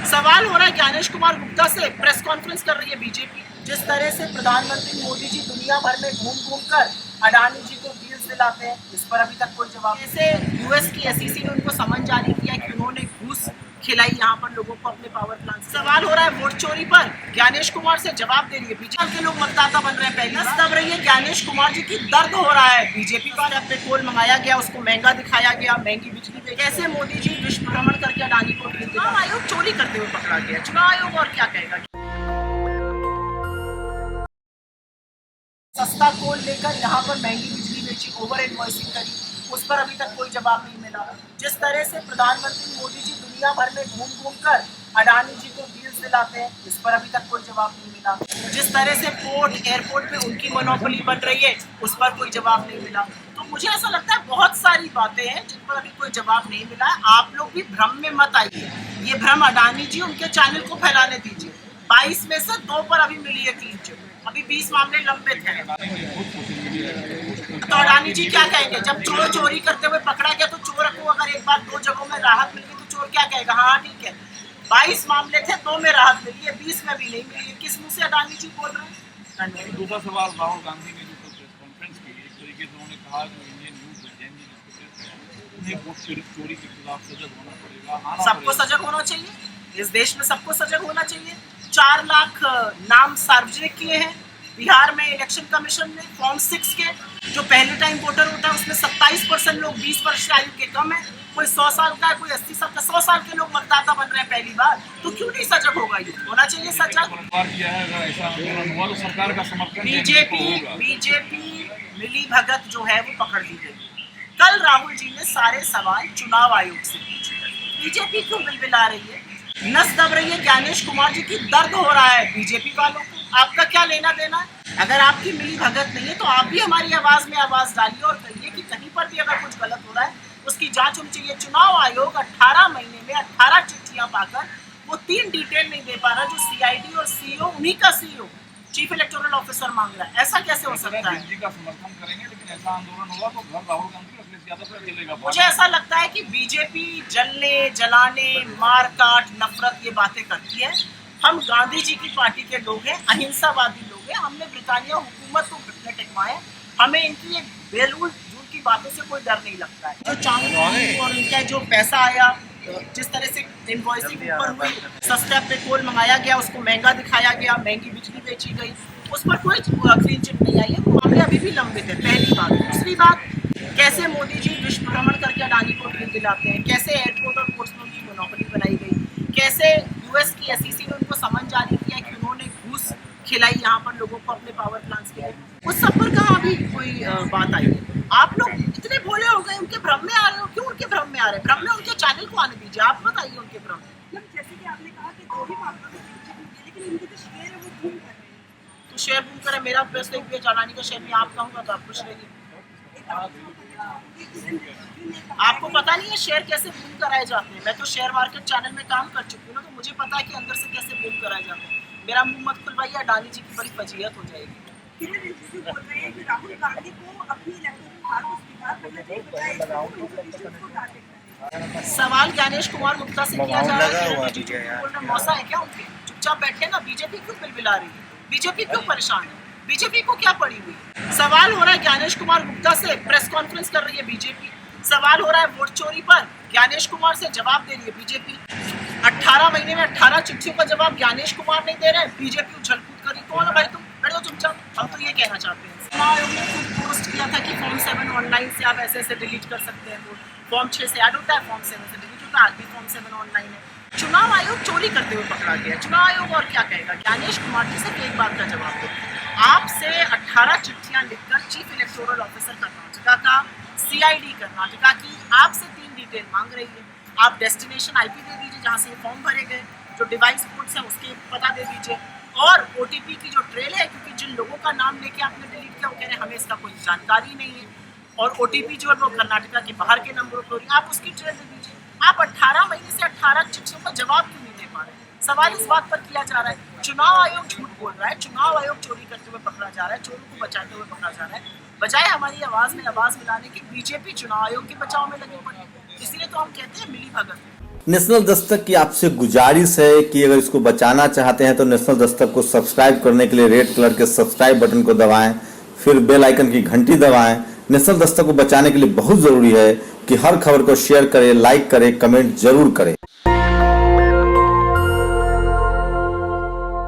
सवाल हो रहा है ज्ञानेश कुमार गुप्ता से। प्रेस कॉन्फ्रेंस कर रही है बीजेपी। जिस तरह से प्रधानमंत्री मोदी जी दुनिया भर में घूम घूम कर अडानी जी को डील्स दिलाते हैं, इस पर अभी तक कोई जवाब। जैसे यूएस की एसईसी ने उनको समन जारी किया कि उन्होंने घूस खिलाई यहाँ पर लोगों को अपने पावर प्लांट। सवाल हो रहा है वोट चोरी पर, ज्ञानेश कुमार से जवाब दे रही है बीजेपी के लोग मतदाता बन रहे हैं। पहले दब रही है ज्ञानेश कुमार जी की, दर्द हो रहा है बीजेपी का। पेट्रोल मंगाया गया, उसको महंगा दिखाया गया, महंगी बिजली पे। कैसे मोदी जी विश्व भ्रमण करके अडानी को चुनाव आयोग चोरी करते हुए पकड़ा गया। चुनाव आयोग और क्या कहेगा। सस्ता कोल लेकर यहाँ पर महंगी बिजली बेची, ओवर इनवॉइसिंग करी, उस पर अभी तक कोई जवाब नहीं मिला। जिस तरह से प्रधानमंत्री मोदी जी दुनिया भर में घूम घूम कर अडानी जी को डील्स दिलाते हैं, इस पर अभी तक कोई जवाब नहीं मिला। जिस तरह से पोर्ट एयरपोर्ट पे उनकी मोनोपोली बन रही है, उस पर कोई जवाब नहीं मिला। तो मुझे ऐसा लगता है बहुत सारी बातें हैं जिन पर अभी कोई जवाब नहीं मिला है। आप लोग भी भ्रम में मत आइए, ये भ्रम अडानी जी उनके चैनल को फैलाने दीजिए। 22 में से 2 पर अभी मिली है क्लीन चिट, अभी 20 मामले लंबित हैं। तो अडानी जी क्या कहेंगे जब चोर चोरी करते हुए पकड़ा गया? तो चोर को अगर एक बार 2 जगहों में राहत मिल गई तो चोर क्या कहेगा? हाँ ठीक है, 22 मामले थे, 2 में राहत मिली है, 20 में भी नहीं मिली है। किस मुंह से अडानी जी बोल रहे हैं? दूसरा सवाल, राहुल गांधी ने जो प्रेस कॉन्फ्रेंस की, एक तरीके से उन्होंने कहा कि इंडियन यूथ उन्हें वोट चोरी के खिलाफ सजग होना पड़ेगा। सबको सजग होना चाहिए, इस देश में सबको सजग होना चाहिए। 4 लाख नाम सार्वजनिक किए हैं बिहार में इलेक्शन कमीशन ने फॉर्म 6 के। जो पहले टाइम वोटर होता है उसमें 27% लोग 20 वर्ष आयु के कम है। कोई 100 साल का है, कोई 80 साल का। 100 साल के लोग मतदाता बन रहे हैं पहली बार, तो क्यों नहीं सजग होगा? ये होना चाहिए सजग। सरकार का समर्थन बीजेपी मिली भगत जो है वो पकड़ ली गई। कल राहुल जी ने सारे सवाल चुनाव आयोग से पूछे। बीजेपी क्यों बिलबिला रही है, नस दब रही है ज्ञानेश कुमार जी की, दर्द हो रहा है बीजेपी वालों को। आपका क्या लेना देना है? अगर आपकी मिली भगत नहीं है तो आप भी हमारी आवाज में आवाज डालिए और कहिए कि कहीं पर भी अगर कुछ गलत हो रहा है उसकी जांच होनी चाहिए। चुनाव आयोग 18 महीने में 18 चिट्ठियां पाकर वो 3 डिटेल नहीं दे पा रहा जो सीआईडी और सीईओ, उन्हीं का सीईओ चीफ इलेक्टोरल ऑफिसर मांग रहा है। ऐसा कैसे हो सकता है? का समर्थन करेंगे, लेकिन ऐसा आंदोलन होगा तो घर राहुल गांधी अखिलेश यादव पर चलेगा। मुझे ऐसा लगता है कि बीजेपी जलने, जलाने, मार काट, नफरत ये बातें करती है। हम गांधी जी की पार्टी के लोग हैं, अहिंसावादी लोग हैं। हमने ब्रिटानिया हुकूमत को घुटने टेकवाए। हमें इनकी ये बेलूल झूठ की बातों से कोई डर नहीं लगता है। जो चांदी और इनका जो पैसा आया, जिस तरह से इनवॉइसिंग ऊपर हुई, सस्ता पेट्रोल मंगाया गया, उसको महंगा दिखाया गया, महंगी बिजली बेची गई, उस पर कोई क्लीन चिट नहीं आई है। वो मामले अभी भी लंबित है, पहली बात। दूसरी बात, कैसे मोदी जी विश्व भ्रमण करके अडानी को डील दिलाते हैं, कैसे एयरपोर्ट और पोर्ट्स की मोनोपोली बनाई गई, कैसे यूएस की एसईसी ने उनको समन जारी किया कि उन्होंने घूस खिलाई यहाँ पर लोगों को अपने पावर प्लांट्स के लिए। उस सब पर कहाँ अभी कोई बात आई है? आप लोग इतने भोले हो गए, उनके भ्रम में आ रहे हो। क्यों उनके भ्रम में आ रहे हैं? भ्रम में उनके चैनल को आने दीजिए, आप मत आइए उनके भ्रम में। जैसे कि आपने कहा कि 2 ही मामलों में लेकिन इनके जो शेयर है वो बूम कर रहे हैं। तो शेयर बूम करे, मेरा प्रेस एक भी अडानी का शेयर में आप कहूँगा तो आप खुश रहिए। आपको पता नहीं है शेयर कैसे बूम कराए जाते हैं? मैं तो शेयर मार्केट चैनल में काम कर चुकी हूँ ना, तो मुझे पता है कि अंदर से कैसे बूम कराए जाते हैं। मेरा मुंह मत खुलवाइए, अडानी जी की बड़ी फजीहत हो जाएगी। किरण रिजिजू बोल रहे हैं कि राहुल गांधी को अपनी इलेक्टोरल हार को स्वीकार करना चाहिए, बजाय इसको टारगेट करने। सवाल ज्ञानेश कुमार गुप्ता से किया जा रहा है, मौसा है क्या उनके? चुपचाप बैठे ना। बीजेपी क्यों बिलबिला रही है? बीजेपी क्यों परेशान है? बीजेपी को क्या पड़ी हुई? सवाल हो रहा है ज्ञानेश कुमार गुप्ता से। प्रेस कॉन्फ्रेंस कर रही है बीजेपी। सवाल हो रहा है वोट चोरी पर, ज्ञानेश कुमार से जवाब दे रही है बीजेपी। 18 महीने में 18 चिट्ठियों का जवाब ज्ञानेश कुमार नहीं दे रहे हैं, बीजेपी उछलकूद करी। कौन है भाई तुम? बैठ जाओ चुपचाप। हम तो ये कहना चाहते हैं, चुनाव आयोग ने खुद पोस्ट किया था कि फॉर्म 7 ऑनलाइन से आप ऐसे डिलीट कर सकते हैं वोट। फॉर्म 6 से ऐड होता है, फॉर्म 7 से डिलीट होता है। आज भी फॉर्म 7 ऑनलाइन है। चुनाव आयोग चोरी करते हुए पकड़ा गया। चुनाव आयोग और क्या कहेगा? ज्ञानेश कुमार जी सिर्फ एक बात का जवाब दो। आपसे 18 चिट्ठियां लिखकर चीफ इलेक्टोरल ऑफिसर कर्नाटका का, सीआईडी कर्नाटका की आपसे 3 डिटेल मांग रही है। आप डेस्टिनेशन आईपी दे दीजिए जहां से ये फॉर्म भरे गए, जो डिवाइस कोड्स हैं उसके पता दे दीजिए, और ओटीपी की जो ट्रेल है, क्योंकि जिन लोगों का नाम लेके आपने डिलीट किया वो कह रहे हैं हमें इसका कोई जानकारी नहीं है, और ओटीपी जो है वो कर्नाटका के बाहर के नंबरों पर, आप उसकी ट्रेल दे दीजिए। आप 18 महीने से 18 चिट्ठियों का जवाब क्यों नहीं दे पा रहे? सवाल इस बात पर किया जा रहा है। चुनाव आयोग झूठ बोल रहा है, चुनाव आयोग चोरी करते हुए पकड़ा जा रहा है, चोरों को बचाते हुए पकड़ा जा रहा है। बजाय हमारी आवाज में आवाज मिलाने की बीजेपी चुनाव आयोग के बचाव में लगी पड़ी है। इसलिए तो हम कहते हैं मिली भगत। नेशनल दस्तक की आपसे गुजारिश है कि अगर इसको बचाना चाहते हैं तो नेशनल दस्तक को सब्सक्राइब करने के लिए रेड कलर के सब्सक्राइब बटन को दबाएं, फिर बेल आइकन की घंटी दबाएं। नेशनल दस्तक को बचाने के लिए बहुत ज़रूरी है कि हर खबर को शेयर करें, लाइक करें, कमेंट जरूर करें।